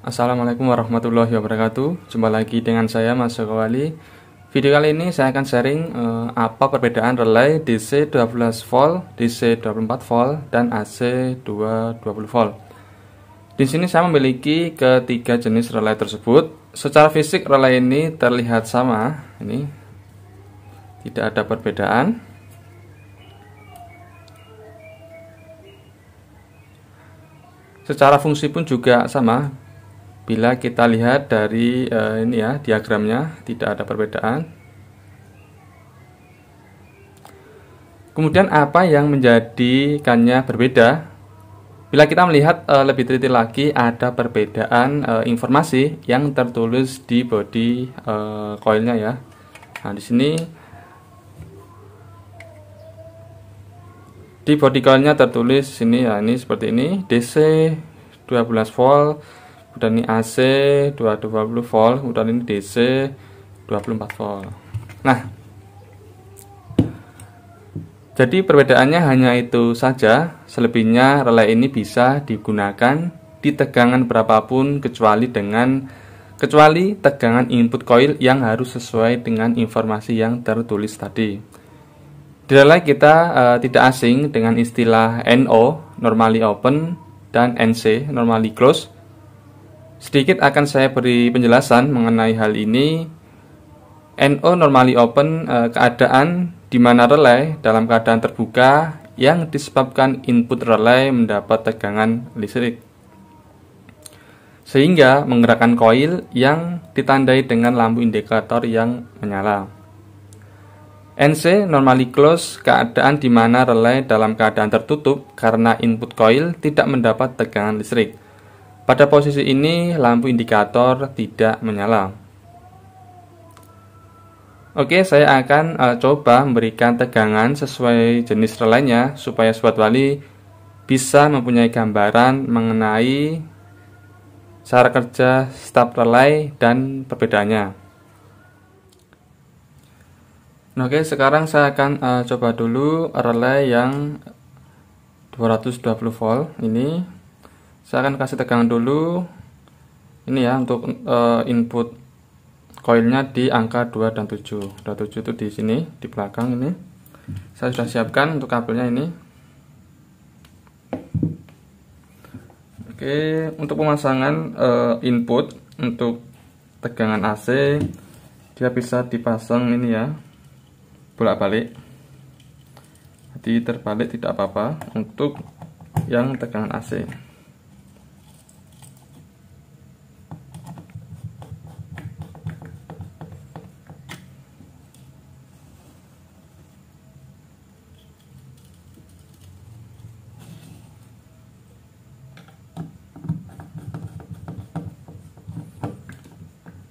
Assalamualaikum warahmatullahi wabarakatuh. Jumpa lagi dengan saya Mas Joko Wali. Video kali ini saya akan sharing apa perbedaan relay DC 12 volt, DC 24 volt, dan AC 220 volt. Di sini saya memiliki ketiga jenis relay tersebut. Secara fisik relay ini terlihat sama. Ini tidak ada perbedaan. Secara fungsi pun juga sama. Bila kita lihat dari ini ya, diagramnya tidak ada perbedaan. Kemudian apa yang menjadikannya berbeda? Bila kita melihat lebih teliti lagi, ada perbedaan informasi yang tertulis di bodi koilnya ya. Nah, di sini di bodi koilnya tertulis sini ya, ini seperti ini, DC 12 volt. Dan ini AC 220 volt, kemudian ini DC 24 volt. Nah, jadi perbedaannya hanya itu saja. Selebihnya relay ini bisa digunakan di tegangan berapapun kecuali tegangan input coil yang harus sesuai dengan informasi yang tertulis tadi. Di relay kita tidak asing dengan istilah NO, normally open, dan NC, normally close. Sedikit akan saya beri penjelasan mengenai hal ini. NO normally open, keadaan di mana relay dalam keadaan terbuka yang disebabkan input relay mendapat tegangan listrik sehingga menggerakkan koil yang ditandai dengan lampu indikator yang menyala. NC normally close, keadaan di mana relay dalam keadaan tertutup karena input coil tidak mendapat tegangan listrik. Pada posisi ini lampu indikator tidak menyala. Oke, saya akan coba memberikan tegangan sesuai jenis relaynya supaya Sobat Wali bisa mempunyai gambaran mengenai cara kerja step relay dan perbedaannya. Oke, sekarang saya akan coba dulu relay yang 220 volt ini. Saya akan kasih tegangan dulu ini ya, untuk input koilnya di angka 2 dan 7. 27 itu di sini, di belakang ini. Saya sudah siapkan untuk kabelnya ini. Oke, untuk pemasangan input untuk tegangan AC, dia bisa dipasang ini ya, bolak-balik. Jadi terbalik tidak apa-apa untuk yang tegangan AC.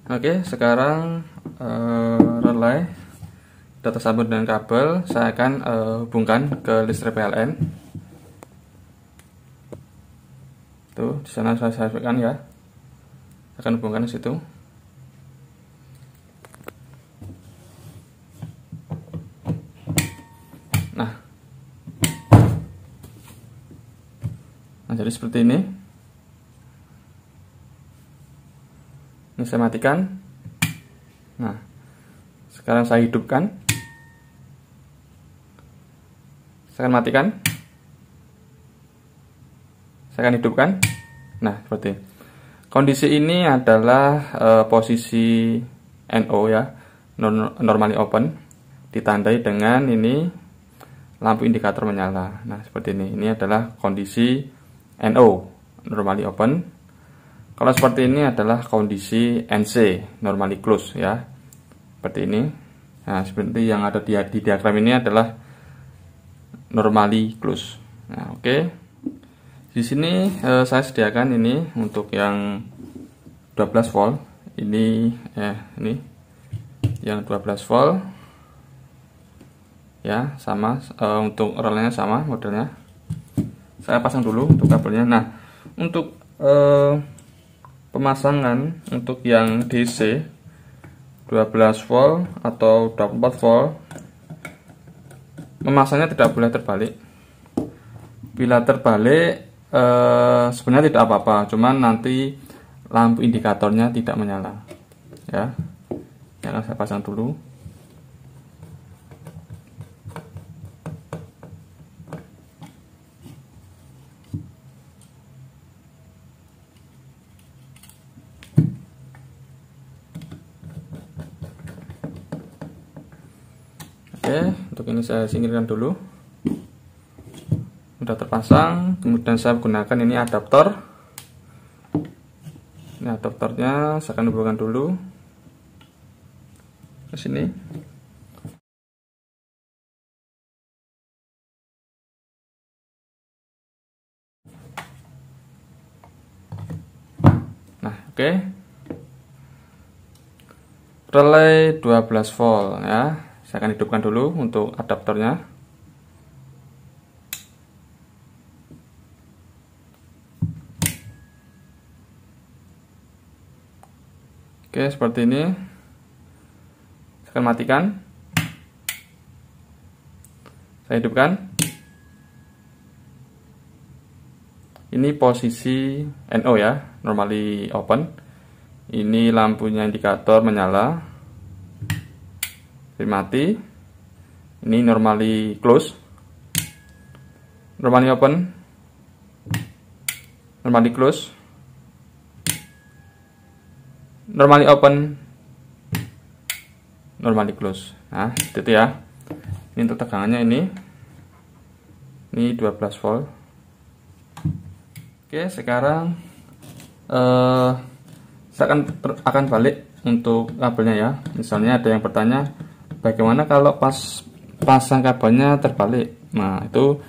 Oke, sekarang relay sudah tersambung dengan kabel. Saya akan hubungkan ke listrik PLN. Tuh, di sana saya sampaikan ya. Saya akan hubungkan ke situ. Nah, jadi seperti ini. Ini saya matikan. Nah, sekarang saya hidupkan. Saya akan matikan. Saya akan hidupkan. Nah, seperti kondisi ini adalah posisi NO ya, normally open, ditandai dengan ini lampu indikator menyala. Nah, seperti ini. Ini adalah kondisi NO, normally open. Kalau seperti ini adalah kondisi NC, normally close ya, seperti ini. Nah, seperti yang ada di diagram ini adalah normally close. Nah, oke. Di sini saya sediakan ini untuk yang 12 volt. Ini yang 12 volt. Ya, sama untuk relaynya sama modelnya. Saya pasang dulu untuk kabelnya. Nah, untuk pemasangan untuk yang DC 12 volt atau 24 volt, memasangnya tidak boleh terbalik. Bila terbalik sebenarnya tidak apa-apa, cuman nanti lampu indikatornya tidak menyala ya. Ini akan saya pasang dulu. Oke, untuk ini saya singkirkan dulu. Sudah terpasang, kemudian saya gunakan ini adaptor. Ini adaptornya saya akan hubungkan dulu ke sini. Nah, oke. Relay 12 volt ya. Saya akan hidupkan dulu untuk adaptornya. Oke, seperti ini. Saya akan matikan. Saya hidupkan. Ini posisi NO ya, normally open. Ini lampunya indikator menyala. Ini mati. Ini normally close. Normally open. Normally close. Normally open, normally close. Nah, itu ya. Ini untuk tegangannya ini 12 volt. Oke, sekarang saya akan balik untuk kabelnya ya. Misalnya ada yang bertanya, bagaimana kalau pas pasang kabelnya terbalik? Nah, itu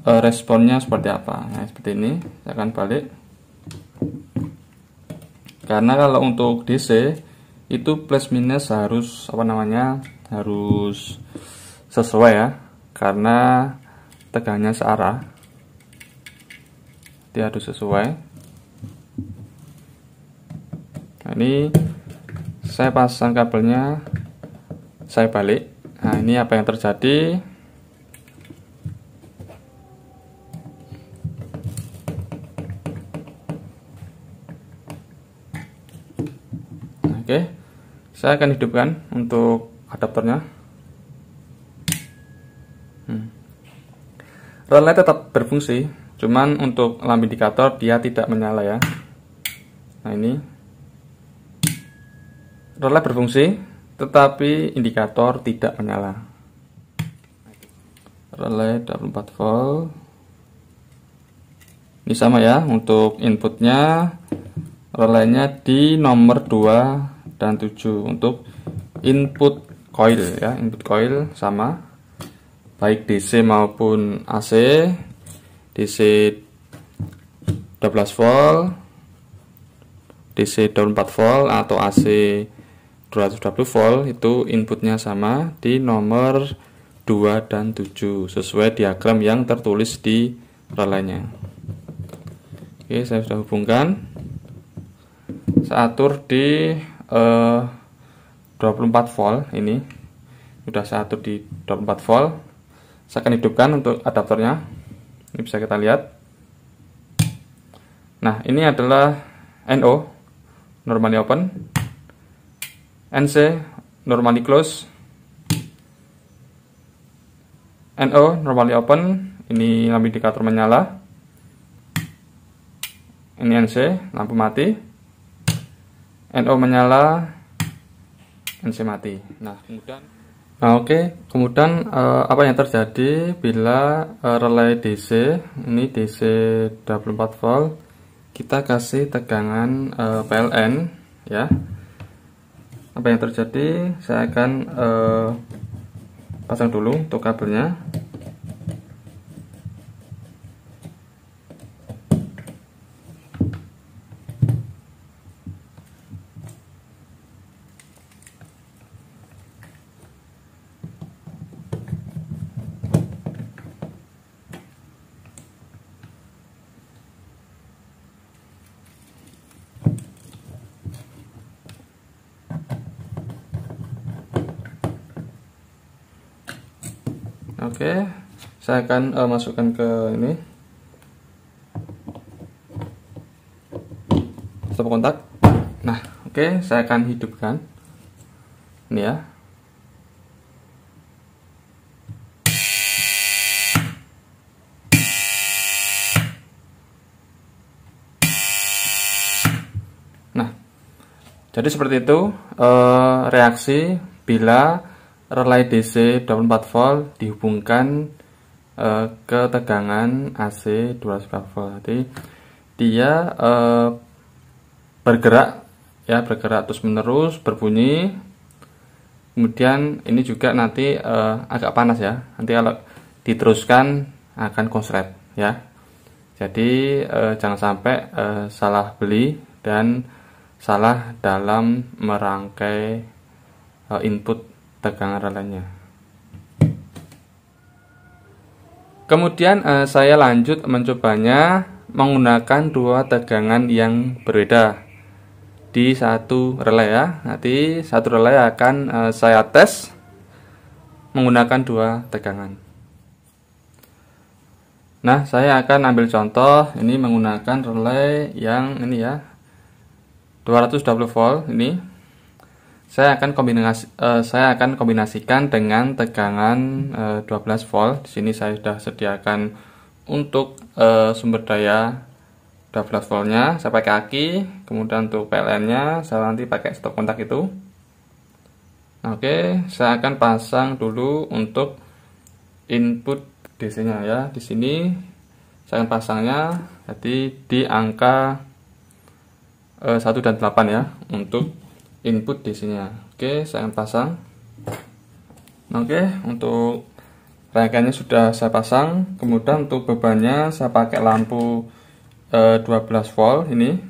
responnya seperti apa? Nah, seperti ini. Saya akan balik. Karena kalau untuk DC itu plus minus harus harus sesuai ya, karena tegangannya searah, dia harus sesuai. Nah, ini saya pasang kabelnya, saya balik. Nah, ini apa yang terjadi? Oke, saya akan hidupkan untuk adaptornya. Relay tetap berfungsi, cuman untuk lampu indikator dia tidak menyala ya. Nah, ini relay berfungsi, tetapi indikator tidak menyala. Relay 24 volt. Ini sama ya, untuk inputnya relaynya di nomor 2 dan 7 untuk input coil ya, input coil sama baik DC maupun AC, DC 12 volt, DC 24 volt atau AC 220 volt, itu inputnya sama di nomor 2 dan 7 sesuai diagram yang tertulis di relaynya. Oke, saya sudah hubungkan. Saya atur di 24 volt. Ini sudah saya atur di 24 volt. Saya akan hidupkan untuk adaptornya. Ini bisa kita lihat. Nah, ini adalah NO, normally open. NC, normally close. NO, normally open. Ini lampu indikator menyala. Ini NC, lampu mati. NO menyala, NC mati. Nah, kemudian apa yang terjadi bila relay DC, ini DC 24 volt, kita kasih tegangan PLN ya. Apa yang terjadi? Saya akan pasang dulu untuk kabelnya. Oke, saya akan masukkan ke ini. stop kontak. Nah, oke, saya akan hidupkan. Ini ya. Nah, jadi seperti itu reaksi bila relay DC 24 volt dihubungkan ke tegangan AC 240 volt. Jadi dia bergerak ya, bergerak terus menerus, berbunyi. Kemudian ini juga nanti agak panas ya. Nanti kalau diteruskan akan konslet ya. Jadi jangan sampai salah beli dan salah dalam merangkai input tegangan relaynya. Kemudian saya lanjut mencobanya menggunakan dua tegangan yang berbeda di satu relay ya. Nanti satu relay akan saya tes menggunakan dua tegangan. Nah, saya akan ambil contoh ini menggunakan relay yang ini ya, 220 volt ini. Saya akan kombinasikan dengan tegangan 12 volt. Di sini saya sudah sediakan untuk sumber daya 12 voltnya. Saya pakai aki, kemudian untuk PLN-nya saya nanti pakai stop kontak itu. Oke, saya akan pasang dulu untuk input DC-nya ya. Di sini saya akan pasangnya jadi di angka 1 dan 8 ya untuk input DC-nya. Oke, saya akan pasang. Oke, untuk rangkaiannya sudah saya pasang. Kemudian untuk bebannya saya pakai lampu 12 volt ini.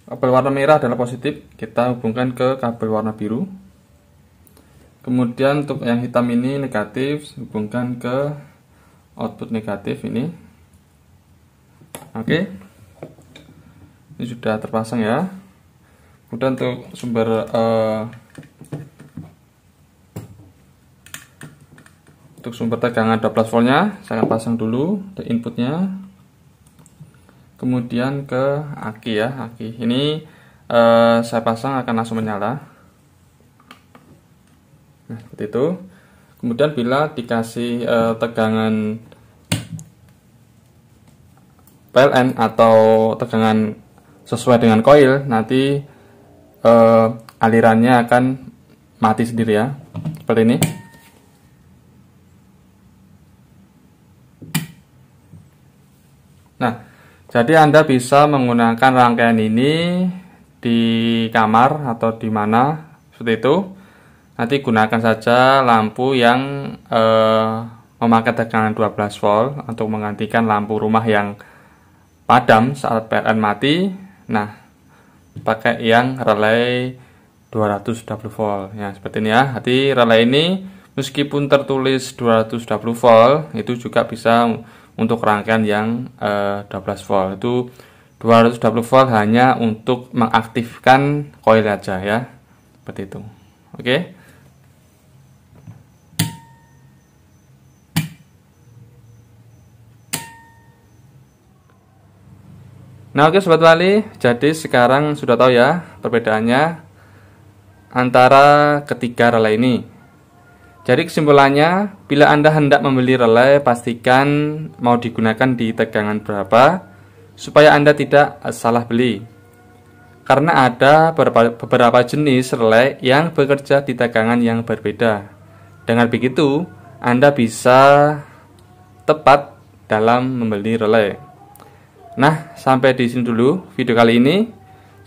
Kabel warna merah adalah positif, kita hubungkan ke kabel warna biru. Kemudian untuk yang hitam ini negatif, hubungkan ke output negatif ini. Oke, ini sudah terpasang ya. Kemudian untuk sumber tegangan 12 voltnya saya akan pasang dulu ke inputnya, kemudian ke aki ya. Aki ini saya pasang akan langsung menyala. Nah, seperti itu. Kemudian bila dikasih tegangan PLN atau tegangan sesuai dengan coil, nanti alirannya akan mati sendiri ya, seperti ini. Nah, jadi Anda bisa menggunakan rangkaian ini di kamar atau di mana seperti itu. Nanti gunakan saja lampu yang memakai tegangan 12 volt untuk menggantikan lampu rumah yang padam saat PLN mati. Nah, pakai yang relay 220 volt ya, seperti ini ya. Jadi relay ini meskipun tertulis 220 volt itu juga bisa untuk rangkaian yang 12 volt. Itu 220 volt hanya untuk mengaktifkan coil aja ya, seperti itu. Oke. Nah, oke Sobat Wali, jadi sekarang sudah tahu ya perbedaannya antara ketiga relay ini. Jadi kesimpulannya, bila Anda hendak membeli relay, pastikan mau digunakan di tegangan berapa supaya Anda tidak salah beli. Karena ada beberapa jenis relay yang bekerja di tegangan yang berbeda. Dengan begitu, Anda bisa tepat dalam membeli relay. Nah, sampai di sini dulu video kali ini.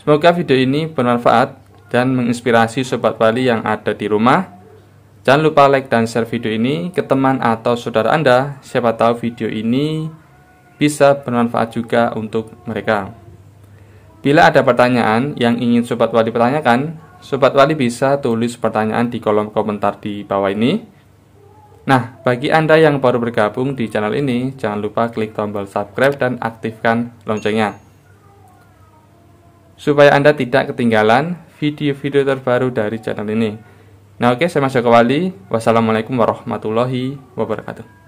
Semoga video ini bermanfaat dan menginspirasi Sobat Wali yang ada di rumah. Jangan lupa like dan share video ini ke teman atau saudara Anda. Siapa tahu video ini bisa bermanfaat juga untuk mereka. Bila ada pertanyaan yang ingin Sobat Wali pertanyakan, Sobat Wali bisa tulis pertanyaan di kolom komentar di bawah ini. Nah, bagi Anda yang baru bergabung di channel ini, jangan lupa klik tombol subscribe dan aktifkan loncengnya, supaya Anda tidak ketinggalan video-video terbaru dari channel ini. Nah, oke, saya Mas Joko Wali. Wassalamualaikum warahmatullahi wabarakatuh.